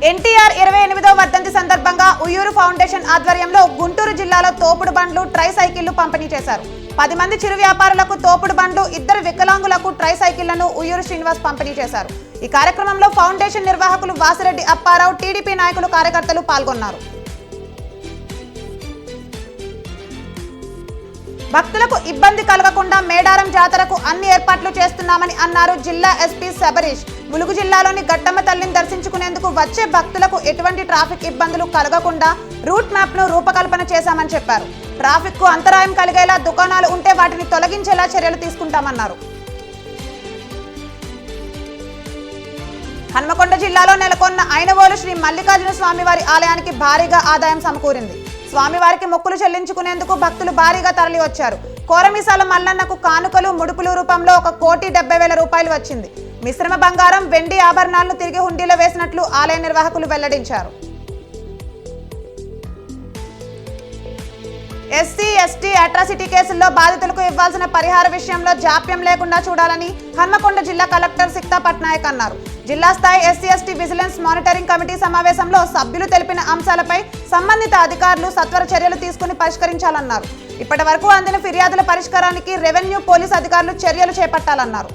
ఎన్టీఆర్ 28వ వర్ధంతి సందర్భంగా ఉయ్యూరు ఫౌండేషన్ ఆధ్వర్యంలో గుంటూరు జిల్లాలో తోపుడు బండ్లు, ట్రై సైకిళ్లు పంపిణీ చేశారు. 10 మంది చిరు వ్యాపారులకు తోపుడు బండ్లు, 2 వికలాంగులకు ట్రై సైకిళ్లను ఉయ్యూరు శ్రీనివాస్ పంపిణీ చేశారు. ఈ కార్యక్రమంలో ఫౌండేషన్ నిర్వాహకులు వాసిరెడ్డి అప్పారావు, టీడీపీ నాయకులు, కార్యకర్తలు పాల్గొన్నారు. భక్తులకు ఇబ్బంది కలగకుండా మేడారం జాతరకు అన్ని ఏర్పాట్లు చేస్తున్నామని అన్నారు జిల్లా ఎస్పీ శబరీష్. ములుగు జిల్లాలోని గట్టమ్మ తల్లిని దర్శించుకునేందుకు వచ్చే భక్తులకు ఎటువంటి ట్రాఫిక్ ఇబ్బందులు కలగకుండా రూట్ మ్యాప్ ను రూపకల్పన చేశామని చెప్పారు. ట్రాఫిక్ కు అంతరాయం కలిగేలా దుకాణాలు ఉంటే వాటిని తొలగించేలా చర్యలు తీసుకుంటామన్నారు. హన్మకొండ జిల్లాలో నెలకొన్న ఐనవోలు శ్రీ మల్లికార్జున స్వామివారి ఆలయానికి భారీగా ఆదాయం సమకూరింది. స్వామివారికి మొక్కులు చెల్లించుకునేందుకు భక్తులు భారీగా తరలి వచ్చారు. కోరమీసాల మల్లన్నకు కానుకలు, ముడుపులు రూపంలో 1,70,000 రూపాయలు వచ్చింది. మిశ్రమ బంగారం, వెండి ఆభరణాలను తిరిగి హుండీలో వేసినట్లు ఆలయ నిర్వాహకులు వెల్లడించారు. ఎస్సీ, ఎస్టీ అట్రాసిటీ కేసుల్లో బాధితులకు ఇవ్వాల్సిన పరిహార విషయంలో జాప్యం లేకుండా చూడాలని హన్మకొండ జిల్లా కలెక్టర్ సిక్తా పట్నాయక్ అన్నారు. జిల్లా స్థాయి SC, ST vigilance monitoring committee సమావేశంలో సభ్యులు తెలిపిన అంశాలపై సంబంధిత అధికారులు సత్వర చర్యలు తీసుకుని పరిష్కరించాలన్నారు. ఇప్పటి వరకు అందిన ఫిర్యాదుల పరిష్కారానికి రెవెన్యూ, పోలీసు అధికారులు చర్యలు చేపట్టాలన్నారు.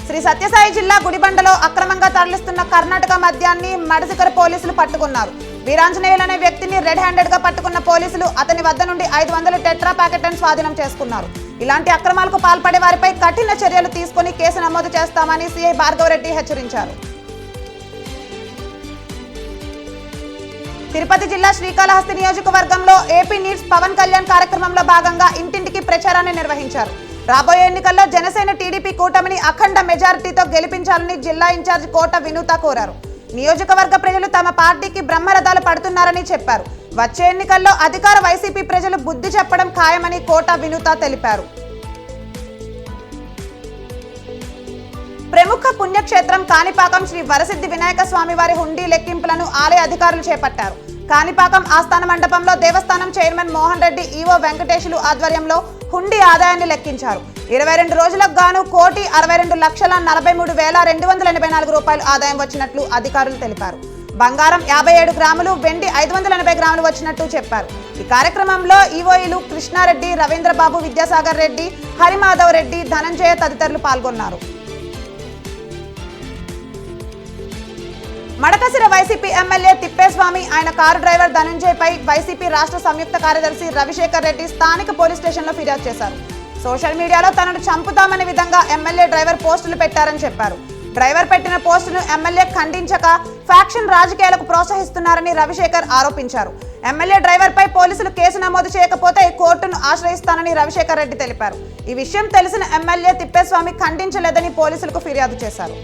శ్రీ సత్యసాయి జిల్లా గుడిబండలో అక్రమంగా తరలిస్తున్న కర్ణాటక మద్యాన్ని మడసికర పోలీసులు పట్టుకున్నారు. వీరాంజనేయులు అనే వ్యక్తిని రెడ్ హ్యాండెడ్ గా పట్టుకున్న పోలీసులు అతని వద్ద నుండి 500 టెట్రా ప్యాకెట్లను స్వాధీనం చేసుకున్నారు. ఇలాంటి అక్రమాలకు పాల్పడే వారిపై కఠిన చర్యలు తీసుకుని కేసు నమోదు చేస్తామని సిఐ భార్గవరెడ్డి హెచ్చరించారు. తిరుపతి జిల్లా శ్రీకాళహస్తి నియోజకవర్గంలో ఏపీ నీడ్స్ పవన్ కళ్యాణ్ కార్యక్రమంలో భాగంగా ఇంటింటికి ప్రచారాన్ని నిర్వహించారు. రాబోయే ఎన్నికల్లో జనసేన, టీడీపీ కూటమిని అఖండ మెజారిటీతో గెలిపించాలని జిల్లా ఇన్ఛార్జ్ కోట వినూత కోరారు. నియోజకవర్గ ప్రజలు తమ పార్టీకి బ్రహ్మరథాలు పడుతున్నారని చెప్పారు. వచ్చే ఎన్నికల్లో అధికార వైసీపీ ప్రజలు బుద్ధి చెప్పడం ఖాయమని కోట వినూత తెలిపారు. ప్రముఖ పుణ్యక్షేత్రం కాణిపాకం శ్రీ వరసిద్ధి వినాయక స్వామి వారి హుండీ లెక్కింపులను ఆలయ అధికారులు చేపట్టారు. కాణిపాకం ఆస్థాన మండపంలో దేవస్థానం చైర్మన్ మోహన్ రెడ్డి, ఈవో వెంకటేశులు ఆధ్వర్యంలో హుండీ ఆదాయాన్ని లెక్కించారు. 22 రోజులకు గాను 1,62,43,284 రూపాయలు ఆదాయం వచ్చినట్లు అధికారులు తెలిపారు. బంగారం 57 గ్రాములు, వెండి 580 గ్రాములు వచ్చినట్టు చెప్పారు. ఈ కార్యక్రమంలో ఈవోయిలు కృష్ణారెడ్డి, రవీంద్రబాబు, విద్యాసాగర్ రెడ్డి, హరిమాధవ్ రెడ్డి, ధనంజయ తదితరులు పాల్గొన్నారు. మడకసిర వైసీపీ ఎమ్మెల్యే తిప్పేస్వామి, ఆయన కారు డ్రైవర్ ధనంజయపై వైసీపీ రాష్ట్ర సంయుక్త కార్యదర్శి రవిశేఖర్ రెడ్డి స్థానిక పోలీస్ స్టేషన్లో ఫిర్యాదు చేశారు. సోషల్ మీడియాలో తనను చంపుతామనే విధంగా ఎమ్మెల్యే డ్రైవర్ పోస్టులు పెట్టారని చెప్పారు. డ్రైవర్ పెట్టిన పోస్టును ఎమ్మెల్యే ఖండించక ఫ్యాక్షన్ రాజకీయాలకు ప్రోత్సహిస్తున్నారని రవిశేఖర్ ఆరోపించారు. ఎమ్మెల్యే డ్రైవర్పై పోలీసులు కేసు నమోదు చేయకపోతే కోర్టును ఆశ్రయిస్తానని రవిశేఖర్ రెడ్డి తెలిపారు. ఈ విషయం తెలిసిన ఎమ్మెల్యే తిప్పేస్వామి ఖండించలేదని పోలీసులకు ఫిర్యాదు చేశారు.